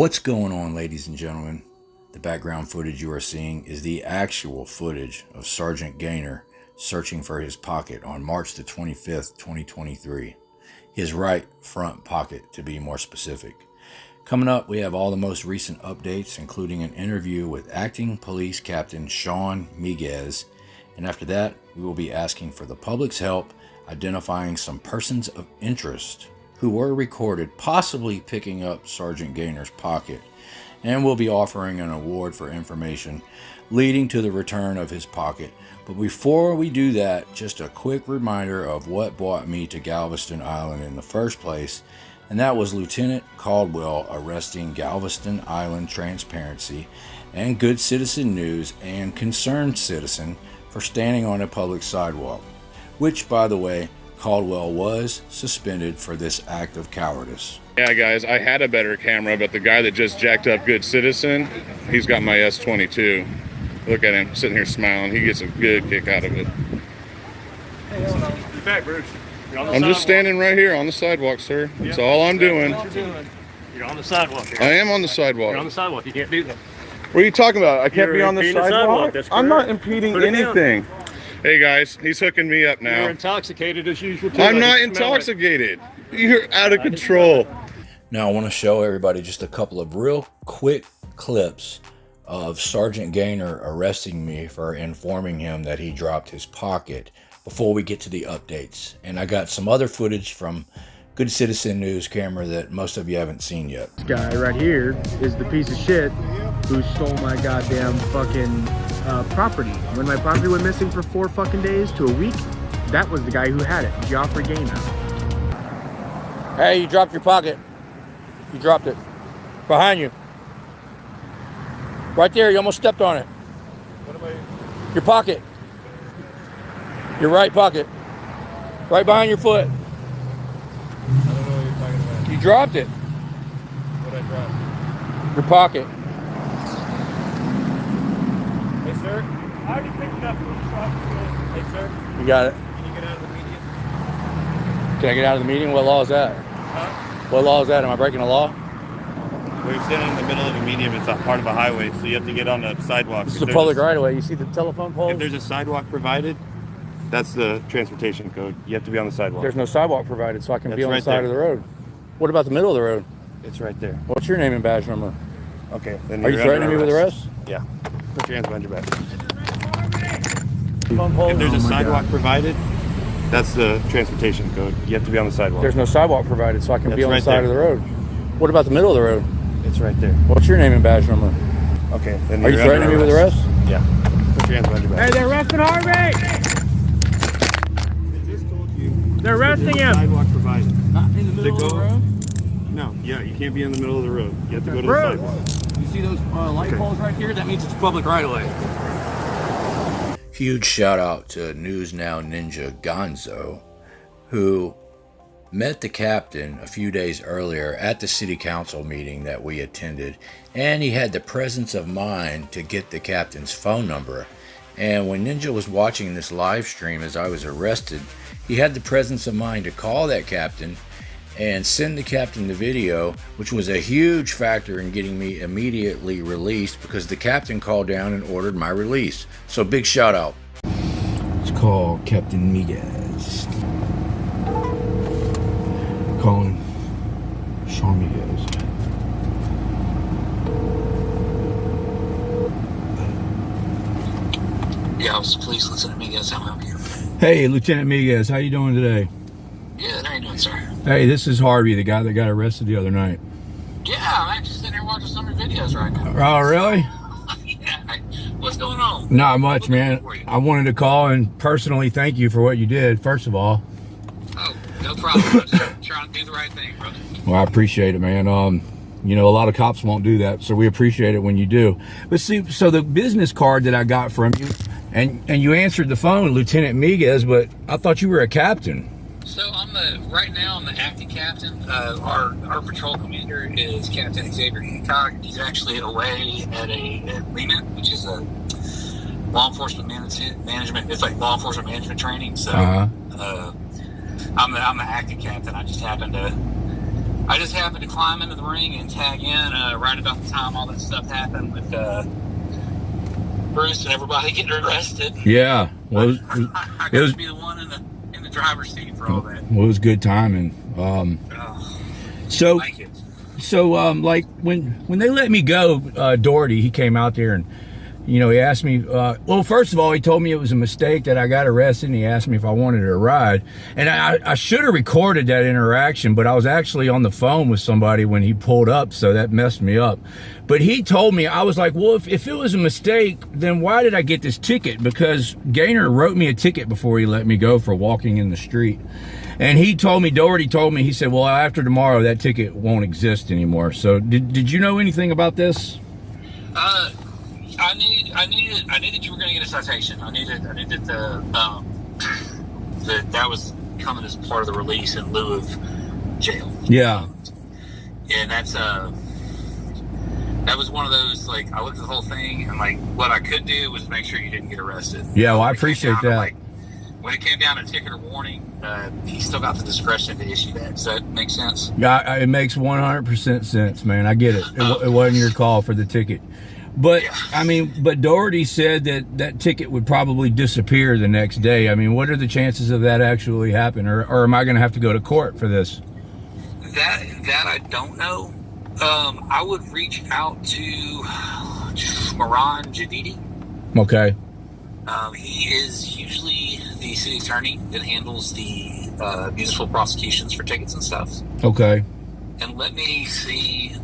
What's going on, ladies and gentlemen? The background footage you are seeing is the actual footage of Sergeant Gaynor searching for his pocket on March the 25th, 2023. His right front pocket, to be more specific. Coming up, we have all the most recent updates, including an interview with Acting Police Captain Captain Miguez. And after that, we will be asking for the public's help identifying some persons of interest who were recorded possibly picking up Sergeant Gaynor's pocket, and we'll be offering an award for information leading to the return of his pocket. But before we do that, just a quick reminder of what brought me to Galveston Island in the first place, and that was Lieutenant Caldwell arresting Galveston Island Transparency and Good Citizen News and Concerned Citizen for standing on a public sidewalk, which, by the way, Caldwell was suspended for this act of cowardice. Yeah, guys, I had a better camera, but the guy that just jacked up Good Citizen, he's got my S22. Look at him sitting here smiling. He gets a good kick out of it. Hey, you're back, Bruce. You're on the I'm just standing right here on the sidewalk, sir. That's all I'm doing. You're on the sidewalk here. I am on the sidewalk. You're on the sidewalk. You can't do that. What are you talking about? I can't be on the sidewalk? That's I'm not correct. impeding Put it down. anything. Hey, guys, he's hooking me up now. You're intoxicated as usual, too. I'm not intoxicated. You're out of control. Now I want to show everybody just a couple of real quick clips of Sergeant Gaynor arresting me for informing him that he dropped his pocket before we get to the updates. And I got some other footage from Good Citizen News camera that most of you haven't seen yet. This guy right here is the piece of shit who stole my goddamn fucking property. When my property went missing for 4 fucking days to a week, that was the guy who had it, Geoffrey. Hey, you dropped your pocket. You dropped it. Behind you. Right there, you almost stepped on it. What am I? Your pocket. Your right pocket. Right behind your foot. I don't know what you're talking about. You dropped it. What I dropped? Your pocket. Hey, sir. I already picked it up from the truck. Hey, sir. You got it. Can you get out of the median? Can I get out of the meeting? What law is that? Huh? What law is that? Am I breaking a law? We're standing in the middle of a median. It's a part of a highway, so you have to get on the sidewalk. This is a public right of way. You see the telephone pole? If there's a sidewalk provided, that's the transportation code. You have to be on the sidewalk. There's no sidewalk provided, so I can be That's on the right side there. of the road. What about the middle of the road? It's right there. What's your name and badge number? Okay. Then Are you you're threatening me under with arrest? Yeah. Put your hands behind your back. Phone pole? If there's Oh a my sidewalk God. provided, that's the transportation code. You have to be on the sidewalk. There's no sidewalk provided, so I can be That's on the right side there. of the road. What about the middle of the road? It's right there. What's your name and badge number? Okay. Then Are you you're under threatening me with arrest? Yeah. Put your hands behind your back. Hey, they're arresting Harvey! I just told you. They're arresting him! Sidewalk provided. Not in the middle of the road? No. Yeah, you can't be in the middle of the road. You have to go to the Bro. sidewalk. You see those light poles right here? That means it's public right of way. Huge shout out to News Now Ninja Gonzo, who met the captain a few days earlier at the city council meeting that we attended, and he had the presence of mind to get the captain's phone number. And when Ninja was watching this live stream as I was arrested, he had the presence of mind to call that captain and send the captain the video, which was a huge factor in getting me immediately released because the captain called down and ordered my release. So big shout out. Let's call Captain Miguez. Calling Sean Miguez. Yeah, I was police Lieutenant Miguez. How may I help you? Hey, Lieutenant Miguez, how you doing today? Good. How you doing, sir? Hey, this is Harvey, the guy that got arrested the other night. Yeah, I'm actually sitting here watching some of your videos right now. Oh, really? Yeah. What's going on? Not much, What can I man. do for you? I wanted to call and personally thank you for what you did, first of all. Oh, no problem. I'm just trying to do the right thing, brother. Well, I appreciate it, man. You know, a lot of cops won't do that, so we appreciate it when you do. But see, so the business card that I got from you, and you answered the phone, Lieutenant Miguez, but I thought you were a captain. So right now I'm the acting captain. Our patrol commander is Captain Xavier. He's actually away at a REMIT, which is a law enforcement management. It's like law enforcement management training. So I'm the acting captain. I just happened to I just happened to climb into the ring and tag in right about the time all that stuff happened with Bruce and everybody getting arrested. Yeah. Well, I got to be the one in the driver's seat for all that. Well, it was good timing. So, Thank you. so like when they let me go, Doherty, he came out there and, you know, he asked me, well, first of all, he told me it was a mistake that I got arrested, and he asked me if I wanted a ride. And I should have recorded that interaction, but I was actually on the phone with somebody when he pulled up, so that messed me up. But he told me, I was like, well, if it was a mistake, then why did I get this ticket? Because Gaynor wrote me a ticket before he let me go for walking in the street. And he told me, Doherty told me, he said, well, after tomorrow, that ticket won't exist anymore. So did you know anything about this? I knew that you were going to get a citation. I knew that that was coming as part of the release in lieu of jail. Yeah. And that's that was one of those, like, I looked at the whole thing and, like, what I could do was make sure you didn't get arrested. Yeah, well, I appreciate that. Like, when it came down to ticket or warning, he still got the discretion to issue that. Does that make sense? Yeah, it makes 100% sense, man. I get it. It wasn't your call for the ticket. But, Yeah. I mean, but Doherty said that ticket would probably disappear the next day. I mean, what are the chances of that actually happening? Or am I going to have to go to court for this? That I don't know. I would reach out to Moran Jadidi. Okay. He is usually the city attorney that handles the municipal prosecutions for tickets and stuff. Okay. And let me see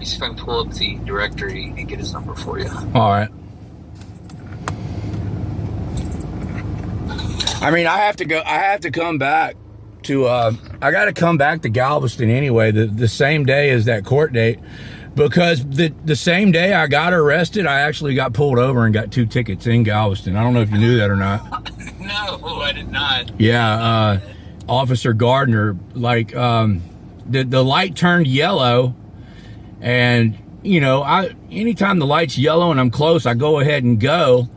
if I can pull up the directory and get his number for you. All right. I mean, I have to come back to, I got to come back to Galveston anyway, the same day as that court date, because the same day I got arrested, I actually got pulled over and got 2 tickets in Galveston. I don't know if you knew that or not. No, I did not. Yeah, Officer Gardner, like, the light turned yellow, and, you know, anytime the light's yellow and I'm close, I go ahead and go.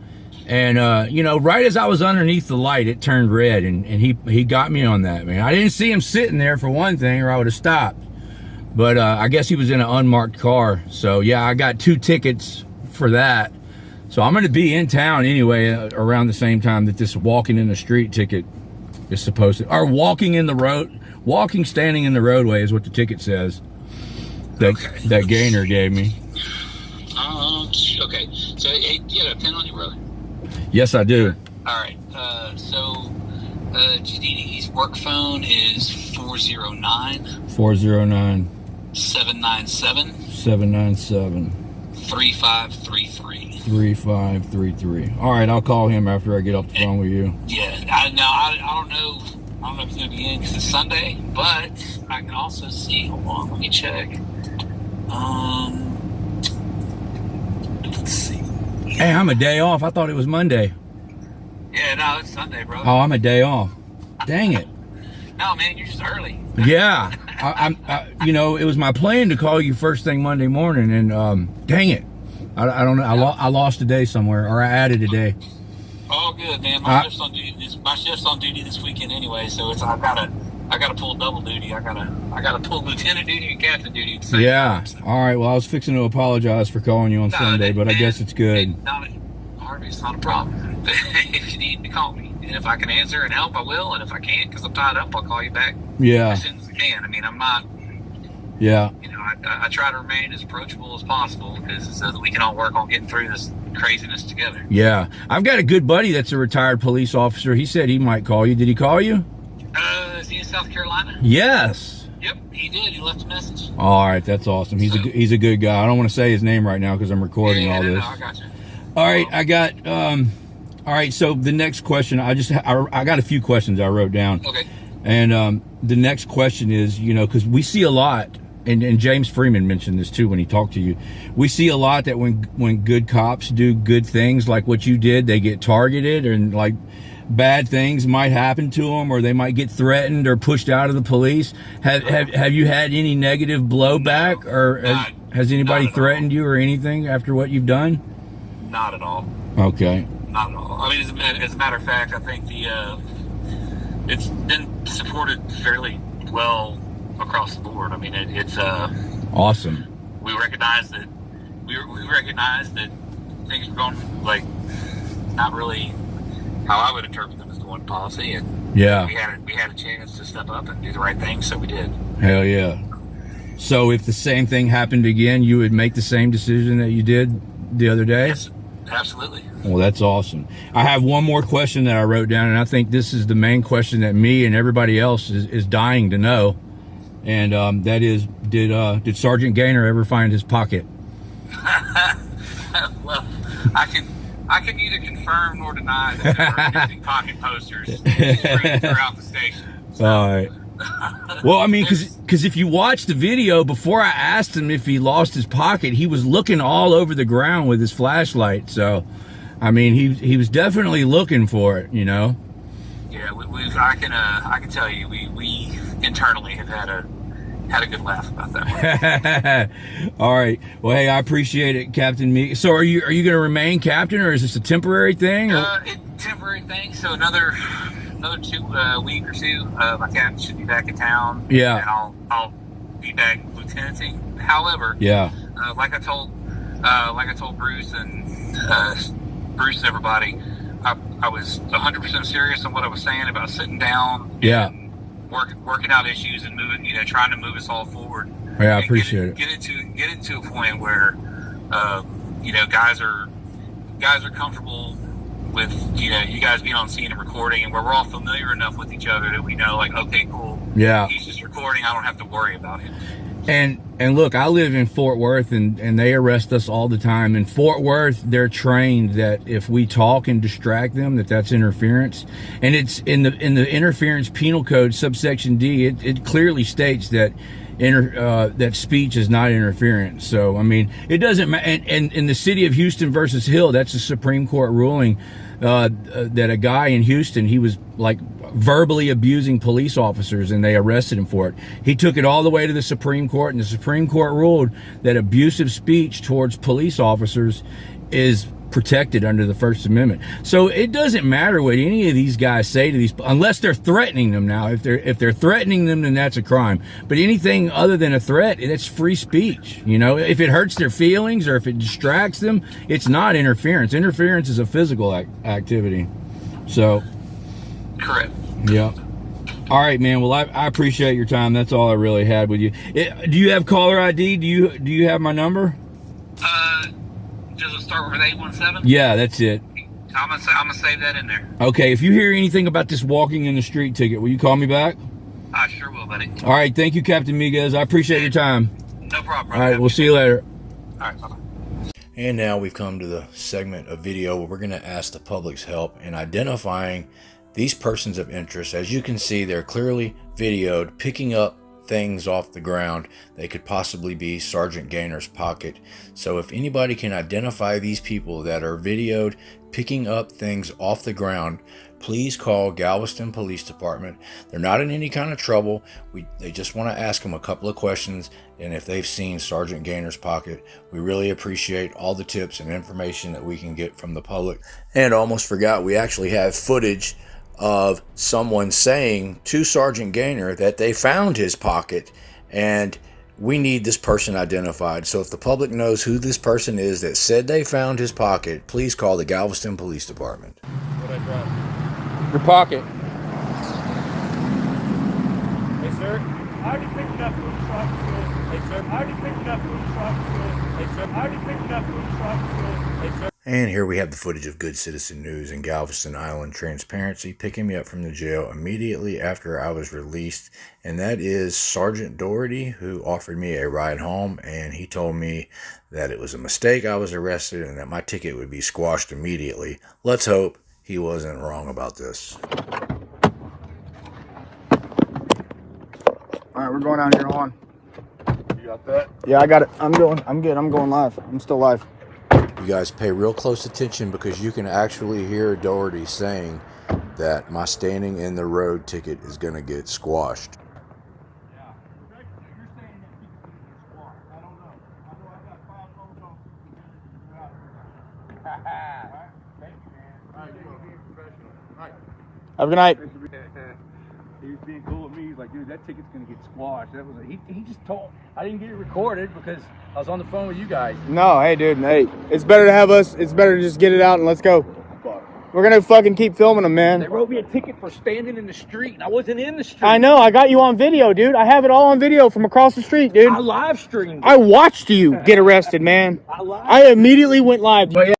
And, you know, right as I was underneath the light, it turned red, and he got me on that, man. I didn't see him sitting there, for one thing, or I would have stopped. But I guess he was in an unmarked car. So, yeah, I got 2 tickets for that. So I'm going to be in town anyway around the same time that this walking in the street ticket is supposed to, or walking standing in the roadway is what the ticket says. That Gaynor gave me. Okay. So, hey, do you have a pen on you, brother? Yes, I do. All right. Jadidi's work phone is 409 797 3533. All right, I'll call him after I get off the phone with you. Yeah, I don't know if he's going to be in because it's Sunday, but I can also see. Hold on, let me check. Let's see. Hey, I'm a day off. I thought it was Monday. Yeah, no, it's Sunday, bro. Oh, I'm a day off. Dang it. No, man, you're just early. Yeah, you know, it was my plan to call you first thing Monday morning, and dang it, I don't know. I lost a day somewhere, or I added a day. All good, man. My shift's on duty this weekend anyway, so I gotta pull double duty. I gotta pull lieutenant duty and captain duty at the same time. So. All right. Well, I was fixing to apologize for calling you on Sunday, but I guess it's good. Harvey, it's not a problem. If you need to call me, and if I can answer and help, I will. And if I can't, because I'm tied up, I'll call you back. Yeah. As soon as I can. I mean, I'm not. Yeah. You know, I try to remain as approachable as possible so that we can all work on getting through this craziness together. Yeah. I've got a good buddy that's a retired police officer. He said he might call you. Did he call you? Is he in South Carolina? Yes. Yep, he did. He left a message. All right, that's awesome. He's a good guy. I don't want to say his name right now because I'm recording all this. No, I got you. All right, I got. All right, so the next question, I got a few questions I wrote down. Okay. And the next question is, you know, because we see a lot, and James Freeman mentioned this too when he talked to you. We see a lot that when good cops do good things like what you did, they get targeted, and like bad things might happen to them, or they might get threatened or pushed out of the police. Have you had any negative blowback, or has anybody threatened you or anything after what you've done? Not at all. Okay. Not at all. I mean, as a matter of fact, I think it's been supported fairly well across the board. I mean, it's Awesome. we recognize that we recognize that things were going like not really how I would interpret them as going policy, and Yeah. we had a chance to step up and do the right thing, so we did. Hell yeah. So if the same thing happened again, you would make the same decision that you did the other day? Yes, absolutely. Well, that's awesome. I have one more question that I wrote down, and I think this is the main question that me and everybody else is dying to know. And that is, did Sergeant Gaynor ever find his pocket? Well, I can neither confirm nor deny that there were empty pocket posters throughout the station. So. All right. Well, I mean, because if you watch the video, before I asked him if he lost his pocket, he was looking all over the ground with his flashlight. So, I mean, he was definitely looking for it, you know. Yeah, I can tell you, we internally have had a good laugh about that one. All right. Well, hey, I appreciate it, Captain Miguez. So, are you going to remain captain, or is this a temporary thing? Temporary thing. So another 2 week or two, my captain should be back in town. Yeah. And I'll be back lieutenanting. However, Yeah. Like I told Bruce and everybody, I was 100% serious on what I was saying about sitting down. Yeah. And working out issues and moving, trying to move us all forward. Yeah, I appreciate it. Get it to a point where, guys are comfortable with, you guys being on scene and recording, and where we're all familiar enough with each other that we know, like, okay, cool. Yeah. He's just recording. I don't have to worry about him. And look, I live in Fort Worth, and they arrest us all the time. In Fort Worth, they're trained that if we talk and distract them, that's interference. And it's in the interference penal code, subsection D. It clearly states that that speech is not interference. So I mean, it doesn't matter. And in the city of Houston versus Hill, that's a Supreme Court ruling that a guy in Houston, he was like verbally abusing police officers, and they arrested him for it. He took it all the way to the Supreme Court, and the Supreme Court ruled that abusive speech towards police officers is protected under the First Amendment. So it doesn't matter what any of these guys say to these, unless they're threatening them. Now, if they're threatening them, then that's a crime. But anything other than a threat, it's free speech. If it hurts their feelings or if it distracts them, it's not interference. Interference is a physical activity. So, Correct. yeah. All right, man. Well, I appreciate your time. That's all I really had with you. Do you have caller ID? Do you have my number? Does it start with 817? Yeah, that's it. I'm gonna save that in there. Okay, if you hear anything about this walking in the street ticket, will you call me back? I sure will, buddy. All right, thank you, Captain Miguez. I appreciate your time. No problem. All right, we'll see you later. All right, bye-bye. And now we've come to the segment of video where we're going to ask the public's help in identifying these persons of interest. As you can see, they're clearly videoed picking up things off the ground. They could possibly be Sergeant Gaynor's pocket. So if anybody can identify these people that are videoed picking up things off the ground, please call Galveston Police Department. They're not in any kind of trouble. They just want to ask them a couple of questions, and if they've seen Sergeant Gaynor's pocket. We really appreciate all the tips and information that we can get from the public. And almost forgot, we actually have footage of someone saying to Sergeant Gaynor that they found his pocket, and we need this person identified. So if the public knows who this person is that said they found his pocket, please call the Galveston Police Department. What I dropped? Your pocket. Hey, sir. I already picked up food truck fuel. Hey, sir. I already picked up food truck fuel. Hey, sir. I already picked up food truck fuel. Hey, sir. And here we have the footage of Good Citizen News and Galveston Island Transparency picking me up from the jail immediately after I was released. And that is Sergeant Doherty, who offered me a ride home, and he told me that it was a mistake I was arrested and that my ticket would be squashed immediately. Let's hope he wasn't wrong about this. All right, we're going out here on. You got that? Yeah, I got it. I'm good. I'm going live. I'm still live. You guys pay real close attention because you can actually hear Doherty saying that my standing in the road ticket is going to get squashed. Have a good night. He was being cool with me. He's like, dude, that ticket's gonna get squashed. That was he just told. I didn't get it recorded because I was on the phone with you guys. No, hey, dude, hey, it's better to have us. It's better to just get it out and let's go. We're gonna fucking keep filming them, man. They wrote me a ticket for standing in the street, and I wasn't in the street. I know. I got you on video, dude. I have it all on video from across the street, dude. I live streamed. I watched you get arrested, man. I immediately went live. But yeah.